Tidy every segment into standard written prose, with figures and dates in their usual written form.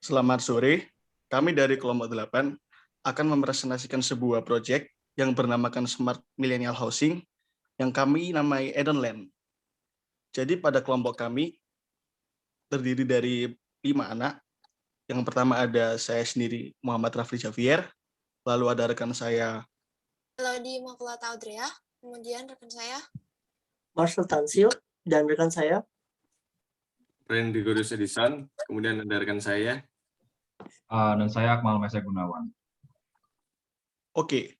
Selamat sore, kami dari kelompok 8 akan mempresentasikan sebuah proyek yang bernamakan Smart Millennial Housing yang kami namai Edenland. Jadi pada kelompok kami terdiri dari 5 anak. Yang pertama ada saya sendiri, Muhammad Rafli Javier, lalu ada rekan saya Laudi Makulata Audrea, kemudian rekan saya Marcel Tansil, dan rekan saya Randy Gurus Edisan, kemudian ada rekan saya. Dan saya Akmal Mesa Gunawan. Oke,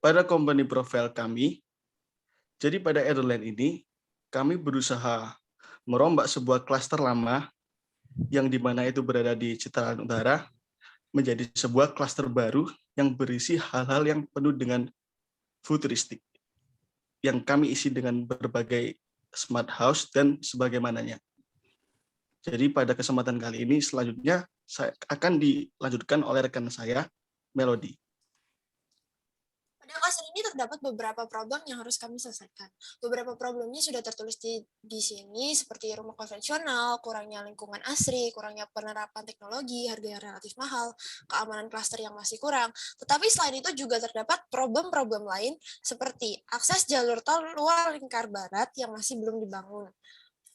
pada company profile kami, jadi pada Edenland ini, kami berusaha merombak sebuah klaster lama yang dimana itu berada di Citaraan Utara menjadi sebuah klaster baru yang berisi hal-hal yang penuh dengan futuristik yang kami isi dengan berbagai smart house dan sebagaimananya. Jadi pada kesempatan kali ini selanjutnya saya akan dilanjutkan oleh rekan saya, Melody. pada klaster ini terdapat beberapa problem yang harus kami selesaikan. Beberapa problemnya sudah tertulis di sini, seperti rumah konvensional, kurangnya lingkungan asri, kurangnya penerapan teknologi, harga yang relatif mahal, keamanan klaster yang masih kurang. Tetapi selain itu juga terdapat problem-problem lain, seperti akses jalur tol luar lingkar barat yang masih belum dibangun.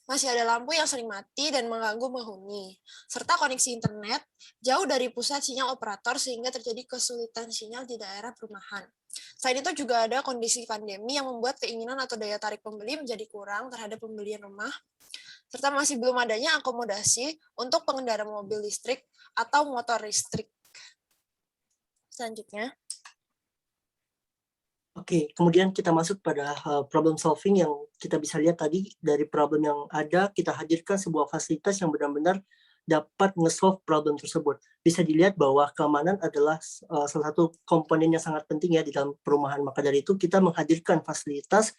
Masih ada lampu yang sering mati dan mengganggu penghuni, serta koneksi internet jauh dari pusat sinyal operator sehingga terjadi kesulitan sinyal di daerah perumahan. Selain itu juga ada kondisi pandemi yang membuat keinginan atau daya tarik pembeli menjadi kurang terhadap pembelian rumah, serta masih belum adanya akomodasi untuk pengendara mobil listrik atau motor listrik. Selanjutnya. Oke, kemudian kita masuk pada problem solving yang kita bisa lihat tadi dari problem yang ada, kita hadirkan sebuah fasilitas yang benar-benar dapat nge-solve problem tersebut. Bisa dilihat bahwa keamanan adalah salah satu komponen yang sangat penting ya di dalam perumahan. Maka dari itu kita menghadirkan fasilitas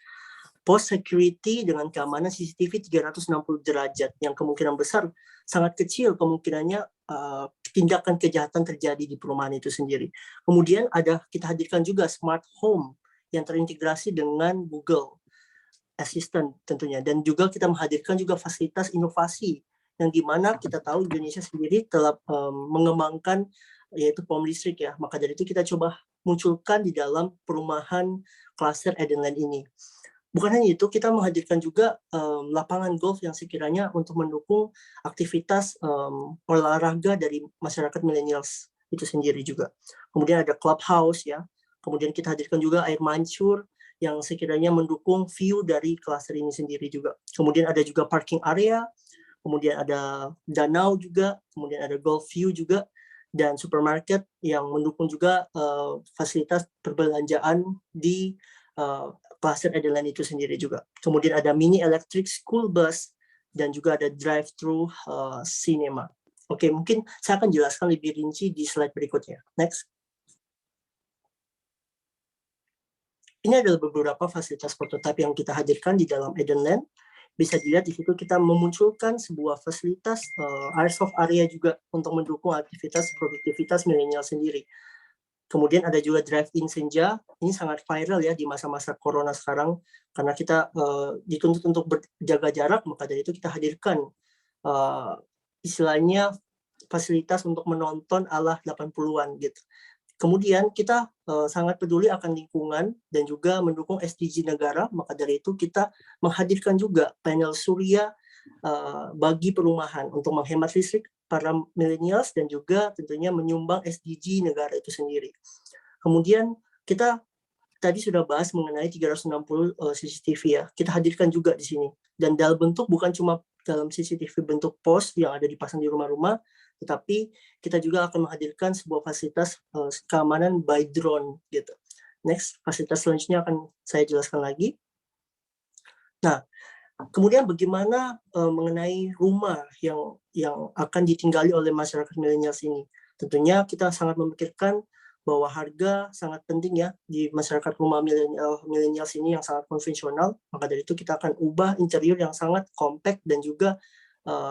post security dengan keamanan CCTV 360 derajat yang kemungkinan besar sangat kecil kemungkinannya tindakan kejahatan terjadi di perumahan itu sendiri. Kemudian kita hadirkan juga smart home yang terintegrasi dengan Google Assistant tentunya, dan juga kita menghadirkan juga fasilitas inovasi yang dimana kita tahu Indonesia sendiri telah mengembangkan yaitu pom listrik ya, maka dari itu kita coba munculkan di dalam perumahan klaster Edenland ini. Bukan hanya itu, kita menghadirkan juga lapangan golf yang sekiranya untuk mendukung aktivitas olahraga dari masyarakat millennials itu sendiri juga. Kemudian ada clubhouse ya. Kemudian kita hadirkan juga air mancur yang sekiranya mendukung view dari klaster ini sendiri juga. Kemudian ada juga parking area, kemudian ada danau juga, kemudian ada golf view juga, dan supermarket yang mendukung juga fasilitas perbelanjaan di klaster Edenland itu sendiri juga. Kemudian ada mini electric school bus, dan juga ada drive-thru cinema. Oke, mungkin saya akan jelaskan lebih rinci di slide berikutnya. Next. Ini adalah beberapa fasilitas prototipe yang kita hadirkan di dalam Edenland. Bisa dilihat di situ kita memunculkan sebuah fasilitas airsoft area juga untuk mendukung aktivitas produktivitas milenial sendiri. Kemudian ada juga drive-in senja. Ini sangat viral ya di masa-masa corona sekarang karena kita dituntut untuk berjaga jarak, maka dari itu kita hadirkan istilahnya fasilitas untuk menonton ala 80-an gitu. Kemudian kita sangat peduli akan lingkungan dan juga mendukung SDG negara, maka dari itu kita menghadirkan juga panel surya bagi perumahan untuk menghemat listrik para millennials dan juga tentunya menyumbang SDG negara itu sendiri. Kemudian kita tadi sudah bahas mengenai 360 CCTV ya, kita hadirkan juga di sini. Dan dalam bentuk bukan cuma dalam CCTV bentuk pos yang ada dipasang di rumah-rumah, tetapi kita juga akan menghadirkan sebuah fasilitas keamanan by drone gitu. Next, fasilitas selanjutnya akan saya jelaskan lagi. Nah, kemudian bagaimana mengenai rumah yang akan ditinggali oleh masyarakat milenials ini? Tentunya kita sangat memikirkan bahwa harga sangat penting ya di masyarakat rumah milenials ini yang sangat konvensional. Maka dari itu kita akan ubah interior yang sangat compact dan juga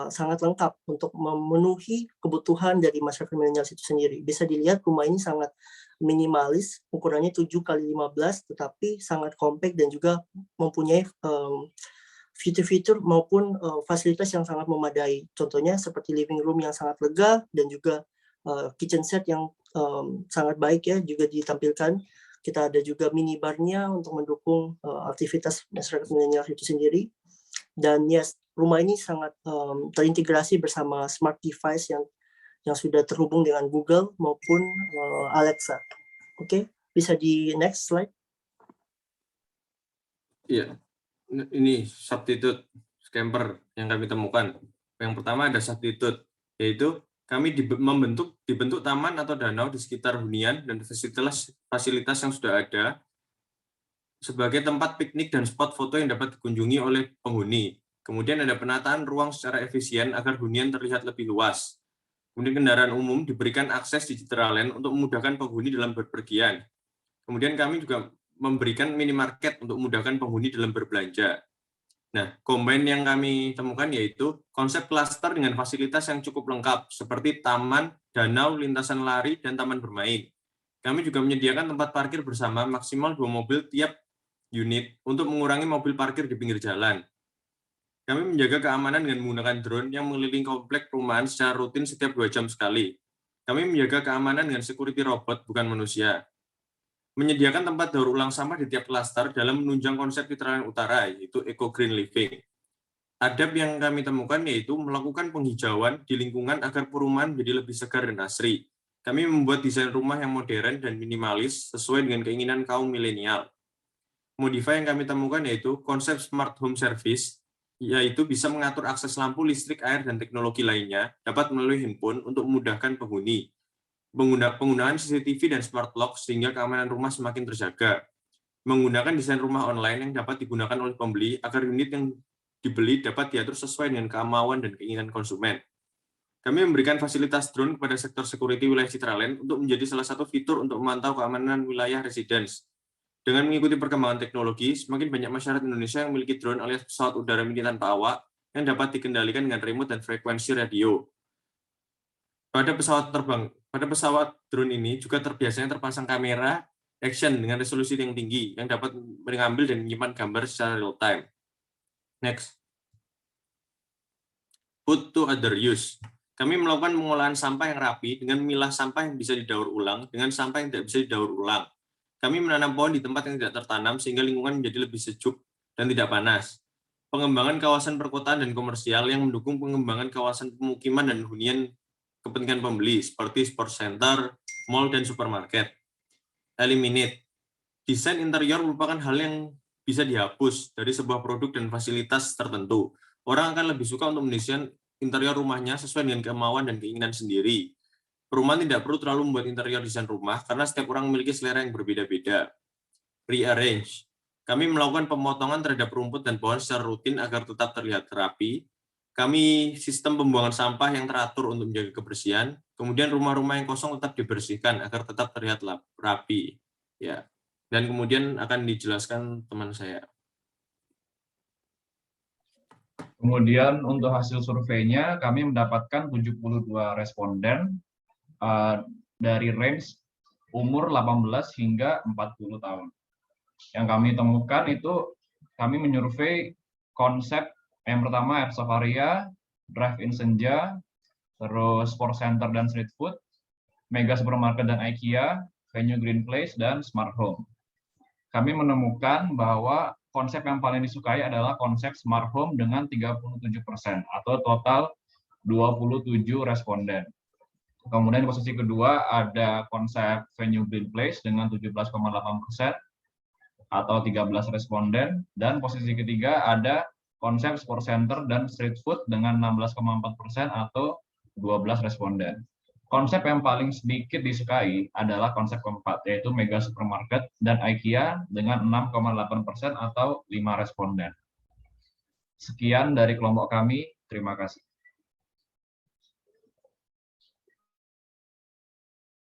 sangat lengkap untuk memenuhi kebutuhan dari masyarakat milenials itu sendiri. Bisa dilihat rumah ini sangat minimalis, ukurannya 7x15, tetapi sangat compact dan juga mempunyai fitur-fitur maupun fasilitas yang sangat memadai. Contohnya seperti living room yang sangat lega dan juga kitchen set yang sangat baik ya juga ditampilkan. Kita ada juga minibarnya untuk mendukung aktivitas masyarakat milenial itu sendiri. Dan yes, rumah ini sangat terintegrasi bersama smart device yang sudah terhubung dengan Google maupun Alexa. Oke, bisa di next slide. Iya, ini substitute camper yang kami temukan. Yang pertama ada substitute, yaitu kami dibentuk taman atau danau di sekitar hunian dan fasilitas yang sudah ada sebagai tempat piknik dan spot foto yang dapat dikunjungi oleh penghuni. Kemudian ada penataan ruang secara efisien agar hunian terlihat lebih luas. Kemudian kendaraan umum diberikan akses digital lane untuk memudahkan penghuni dalam berpergian. Kemudian kami juga memberikan minimarket untuk memudahkan penghuni dalam berbelanja. Nah, combine yang kami temukan yaitu konsep klaster dengan fasilitas yang cukup lengkap, seperti taman, danau, lintasan lari, dan taman bermain. Kami juga menyediakan tempat parkir bersama maksimal 2 mobil tiap unit untuk mengurangi mobil parkir di pinggir jalan. Kami menjaga keamanan dengan menggunakan drone yang mengelilingi komplek perumahan secara rutin setiap 2 jam sekali. Kami menjaga keamanan dengan security robot, bukan manusia. Menyediakan tempat daur ulang sampah di tiap klaster dalam menunjang konsep Citraland Utara, yaitu Eco Green Living. Adab yang kami temukan yaitu melakukan penghijauan di lingkungan agar perumahan menjadi lebih segar dan asri. Kami membuat desain rumah yang modern dan minimalis sesuai dengan keinginan kaum milenial. Modify yang kami temukan yaitu konsep Smart Home Service, yaitu bisa mengatur akses lampu, listrik, air, dan teknologi lainnya dapat melalui handphone untuk memudahkan penghuni. Penggunaan CCTV dan smart lock sehingga keamanan rumah semakin terjaga. Menggunakan desain rumah online yang dapat digunakan oleh pembeli agar unit yang dibeli dapat diatur sesuai dengan kemauan dan keinginan konsumen. Kami memberikan fasilitas drone kepada sektor security wilayah Citraland untuk menjadi salah satu fitur untuk memantau keamanan wilayah residence. Dengan mengikuti perkembangan teknologi, semakin banyak masyarakat Indonesia yang memiliki drone alias pesawat udara mini tanpa awak yang dapat dikendalikan dengan remote dan frekuensi radio. Pada pesawat drone ini juga biasanya terpasang kamera action dengan resolusi yang tinggi yang dapat mengambil dan menyimpan gambar secara real time. Next. Put to other use. Kami melakukan pengolahan sampah yang rapi dengan memilah sampah yang bisa didaur ulang dengan sampah yang tidak bisa didaur ulang. Kami menanam pohon di tempat yang tidak tertanam sehingga lingkungan menjadi lebih sejuk dan tidak panas. Pengembangan kawasan perkotaan dan komersial yang mendukung pengembangan kawasan pemukiman dan hunian kepentingan pembeli seperti sport center, mall, dan supermarket. Eliminate. Desain interior merupakan hal yang bisa dihapus dari sebuah produk dan fasilitas tertentu. Orang akan lebih suka untuk mendesain interior rumahnya sesuai dengan kemauan dan keinginan sendiri. Perumahan tidak perlu terlalu membuat interior desain rumah karena setiap orang memiliki selera yang berbeda-beda. Rearrange. Kami melakukan pemotongan terhadap rumput dan pohon secara rutin agar tetap terlihat rapi. Kami sistem pembuangan sampah yang teratur untuk menjaga kebersihan. Kemudian rumah-rumah yang kosong tetap dibersihkan agar tetap terlihat rapi. Ya. Dan kemudian akan dijelaskan teman saya. Kemudian untuk hasil surveinya, kami mendapatkan 72 responden dari range umur 18 hingga 40 tahun. Yang kami temukan itu, kami menyurvei konsep yang pertama Airsoft Area, Drive-in Senja, terus Sport Center dan Street Food, Mega Supermarket dan IKEA, Venue Green Place, dan Smart Home. Kami menemukan bahwa konsep yang paling disukai adalah konsep Smart Home dengan 37% atau total 27 responden. Kemudian di posisi kedua ada konsep Venue Green Place dengan 17,8% atau 13 responden. Dan posisi ketiga ada konsep Sport Center dan Street Food dengan 16,4% atau 12 responden. Konsep yang paling sedikit disukai adalah konsep keempat, yaitu Mega Supermarket dan IKEA dengan 6,8% atau 5 responden. Sekian dari kelompok kami, terima kasih.